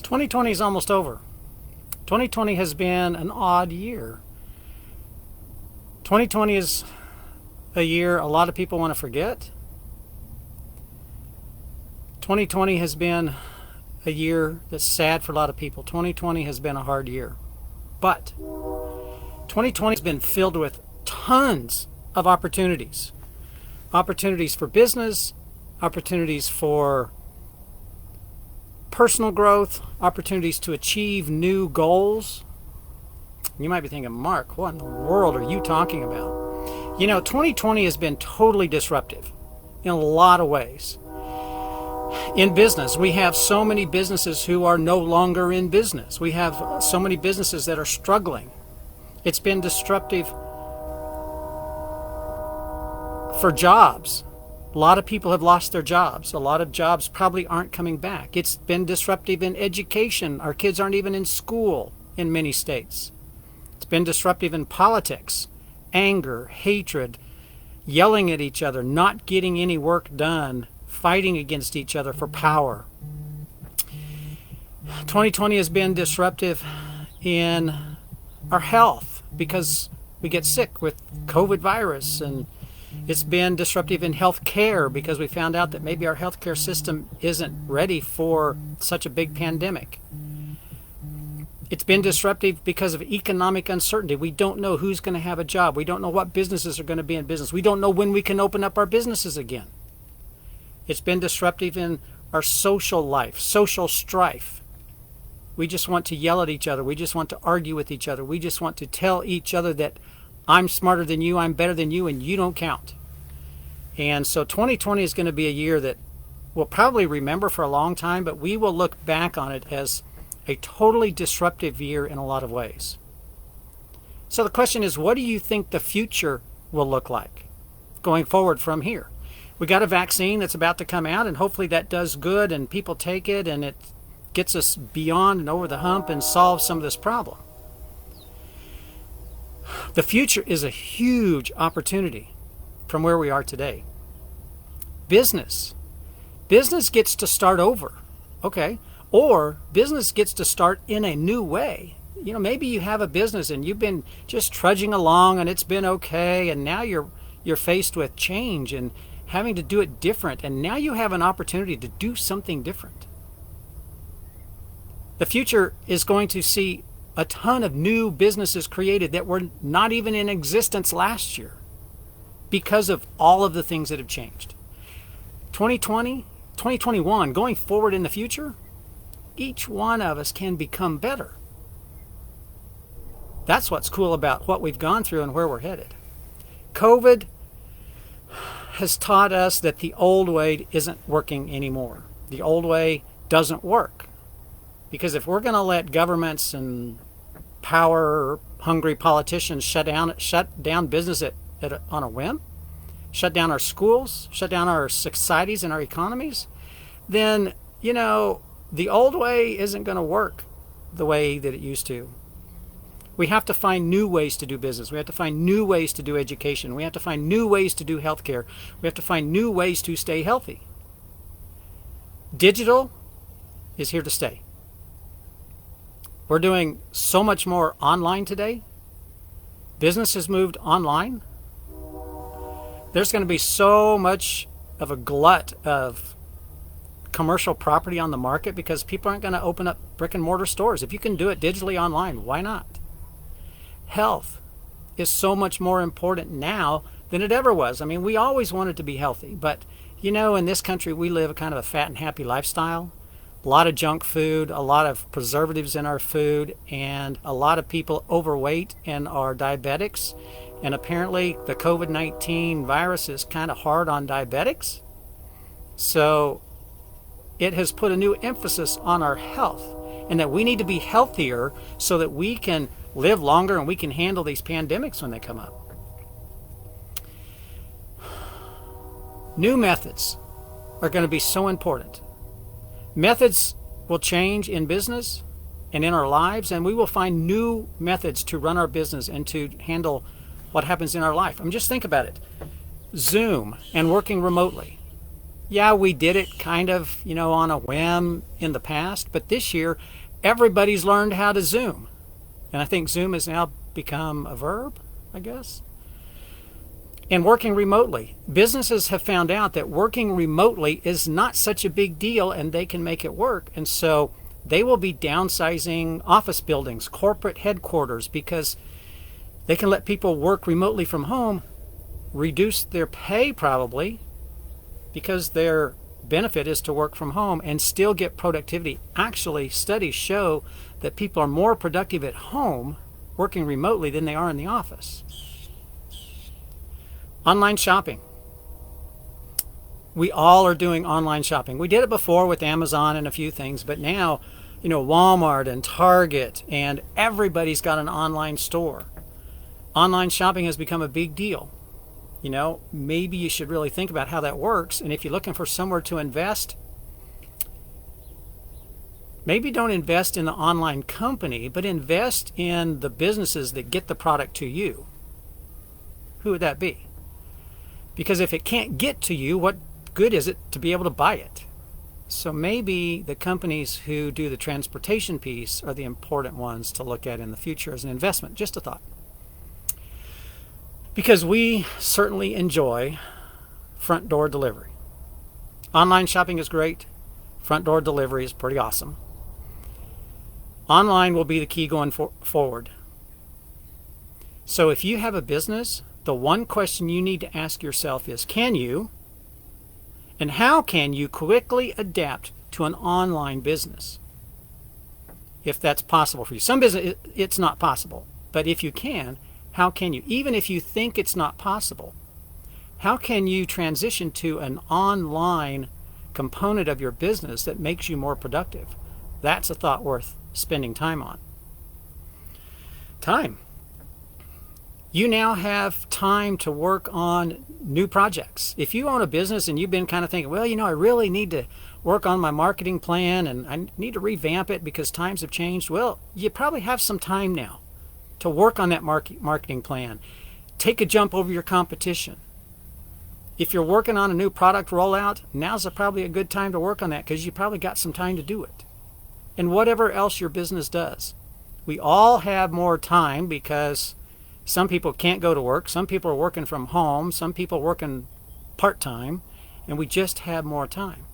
2020 is almost over. 2020 has been an odd year. 2020 is a year a lot of people want to forget. 2020 has been a year that's sad for a lot of people. 2020 has been a hard year. But 2020 has been filled with tons of opportunities. Opportunities for business, opportunities for personal growth, opportunities to achieve new goals. You might be thinking, Mark, what in the world are you talking about? You know, 2020 has been totally disruptive in a lot of ways. In business, we have so many businesses who are no longer in business. We have so many businesses that are struggling. It's been disruptive for jobs. A lot of people have lost their jobs. A lot of jobs probably aren't coming back. It's been disruptive in education. Our kids aren't even in school in many states. It's been disruptive in politics, anger, hatred, yelling at each other, not getting any work done, fighting against each other for power. 2020 has been disruptive in our health because we get sick with COVID virus, and it's been disruptive in health care because we found out that maybe our healthcare system isn't ready for such a big pandemic. It's been disruptive because of economic uncertainty. We don't know who's going to have a job. We don't know what businesses are going to be in business. We don't know when we can open up our businesses again. It's been disruptive in our social life, social strife. We just want to yell at each other. We just want to argue with each other. We just want to tell each other that I'm smarter than you, I'm better than you, and you don't count. And so 2020 is going to be a year that we'll probably remember for a long time, but we will look back on it as a totally disruptive year in a lot of ways. So the question is, what do you think the future will look like going forward from here? We got a vaccine that's about to come out, and hopefully that does good and people take it and it gets us beyond and over the hump and solves some of this problem. The future is a huge opportunity from where we are today. Business gets to start over, okay? Or business gets to start in a new way. You know, maybe you have a business and you've been just trudging along and it's been okay, and now you're faced with change and having to do it different, and now you have an opportunity to do something different. The future is going to see a ton of new businesses created that were not even in existence last year because of all of the things that have changed. 2020, 2021, going forward in the future, each one of us can become better. That's what's cool about what we've gone through and where we're headed. COVID has taught us that the old way isn't working anymore. The old way doesn't work. Because if we're going to let governments and power-hungry politicians shut down business on a whim, shut down our schools, shut down our societies and our economies, then, you know, the old way isn't going to work the way that it used to. We have to find new ways to do business. We have to find new ways to do education. We have to find new ways to do healthcare. We have to find new ways to stay healthy. Digital is here to stay. We're doing so much more online today. Business has moved online. There's going to be so much of a glut of commercial property on the market because people aren't going to open up brick and mortar stores. If you can do it digitally online, why not? Health is so much more important now than it ever was. I mean, we always wanted to be healthy, but you know, in this country we live a kind of a fat and happy lifestyle. A lot of junk food, a lot of preservatives in our food, and a lot of people overweight and are diabetics. And apparently the COVID-19 virus is kind of hard on diabetics. So it has put a new emphasis on our health, and that we need to be healthier so that we can live longer and we can handle these pandemics when they come up. New methods are going to be so important. Methods will change in business and in our lives, and we will find new methods to run our business and to handle what happens in our life. I mean, just think about it. Zoom and working remotely. Yeah, we did it kind of, on a whim in the past, but this year everybody's learned how to Zoom. And I think Zoom has now become a verb, I guess. And working remotely. Businesses have found out that working remotely is not such a big deal and they can make it work. And so they will be downsizing office buildings, corporate headquarters, because they can let people work remotely from home, reduce their pay probably, because their benefit is to work from home and still get productivity. Actually, studies show that people are more productive at home working remotely than they are in the office. Online shopping. We all are doing online shopping. We did it before with Amazon and a few things, but now, Walmart and Target and everybody's got an online store. Online shopping has become a big deal. Maybe you should really think about how that works. And if you're looking for somewhere to invest, maybe don't invest in the online company, but invest in the businesses that get the product to you. Who would that be? Because if it can't get to you, what good is it to be able to buy it? So maybe the companies who do the transportation piece are the important ones to look at in the future as an investment. Just a thought. Because we certainly enjoy front door delivery. Online shopping is great. Front door delivery is pretty awesome. Online will be the key going forward. So if you have a business, the one question you need to ask yourself is, can you and how can you quickly adapt to an online business? If that's possible for you. Some business, it's not possible. But if you can, how can you? Even if you think it's not possible, how can you transition to an online component of your business that makes you more productive? That's a thought worth spending time on. Time. You now have time to work on new projects. If you own a business and you've been kind of thinking, well, I really need to work on my marketing plan and I need to revamp it because times have changed, well, you probably have some time now to work on that marketing plan. Take a jump over your competition. If you're working on a new product rollout, now's probably a good time to work on that because you probably got some time to do it. And whatever else your business does. We all have more time because some people can't go to work. Some people are working from home. Some people are working part-time. And we just have more time.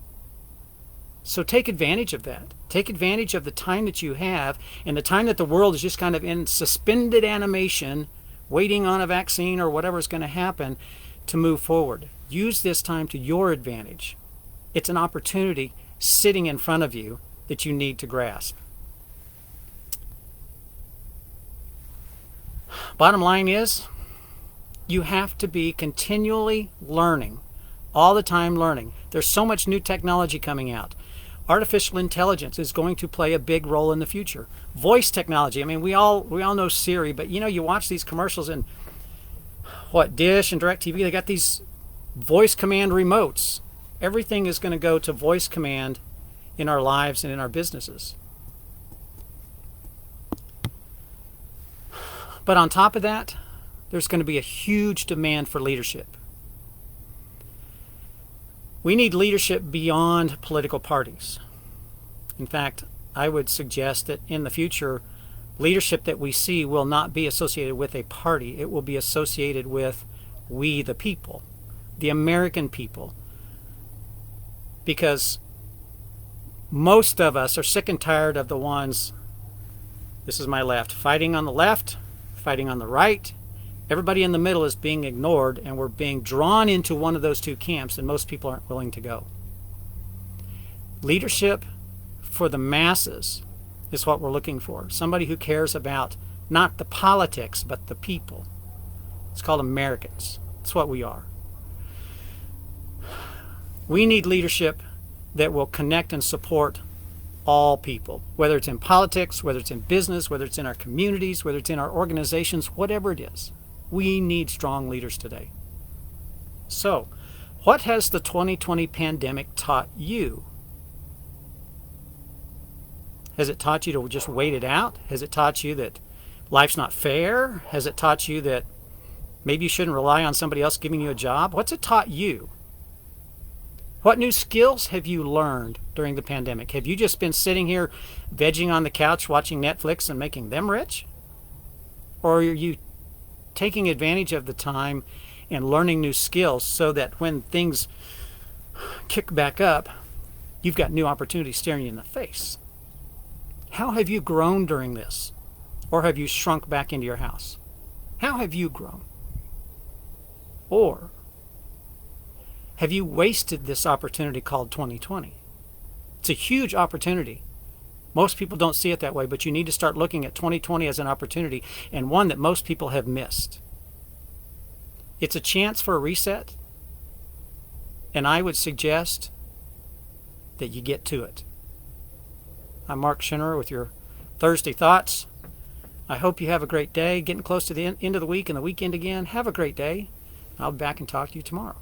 So take advantage of that. Take advantage of the time that you have and the time that the world is just kind of in suspended animation, waiting on a vaccine or whatever is going to happen to move forward. Use this time to your advantage. It's an opportunity sitting in front of you that you need to grasp. Bottom line is, you have to be continually learning, all the time learning. There's so much new technology coming out. Artificial intelligence is going to play a big role in the future. Voice technology. We all know Siri, but you watch these commercials and Dish and DirecTV, they got these voice command remotes. Everything is going to go to voice command in our lives and in our businesses. But on top of that, there's going to be a huge demand for leadership. We need leadership beyond political parties. In fact, I would suggest that in the future, leadership that we see will not be associated with a party. It will be associated with we the people, the American people. Because most of us are sick and tired of the ones, this is my left, fighting on the left, fighting on the right. Everybody in the middle is being ignored, and we're being drawn into one of those two camps, and most people aren't willing to go. Leadership for the masses is what we're looking for. Somebody who cares about not the politics, but the people. It's called Americans. That's what we are. We need leadership that will connect and support all people, whether it's in politics, whether it's in business, whether it's in our communities, whether it's in our organizations, whatever it is. We need strong leaders today. So, what has the 2020 pandemic taught you? Has it taught you to just wait it out? Has it taught you that life's not fair? Has it taught you that maybe you shouldn't rely on somebody else giving you a job? What's it taught you? What new skills have you learned during the pandemic? Have you just been sitting here vegging on the couch watching Netflix and making them rich? Or are you taking advantage of the time and learning new skills so that when things kick back up, you've got new opportunities staring you in the face? How have you grown during this? Or have you shrunk back into your house? How have you grown? Or have you wasted this opportunity called 2020? It's a huge opportunity. Most people don't see it that way, but you need to start looking at 2020 as an opportunity, and one that most people have missed. It's a chance for a reset, and I would suggest that you get to it. I'm Mark Schinnerer with your Thursday Thoughts. I hope you have a great day. Getting close to the end of the week and the weekend again. Have a great day. I'll be back and talk to you tomorrow.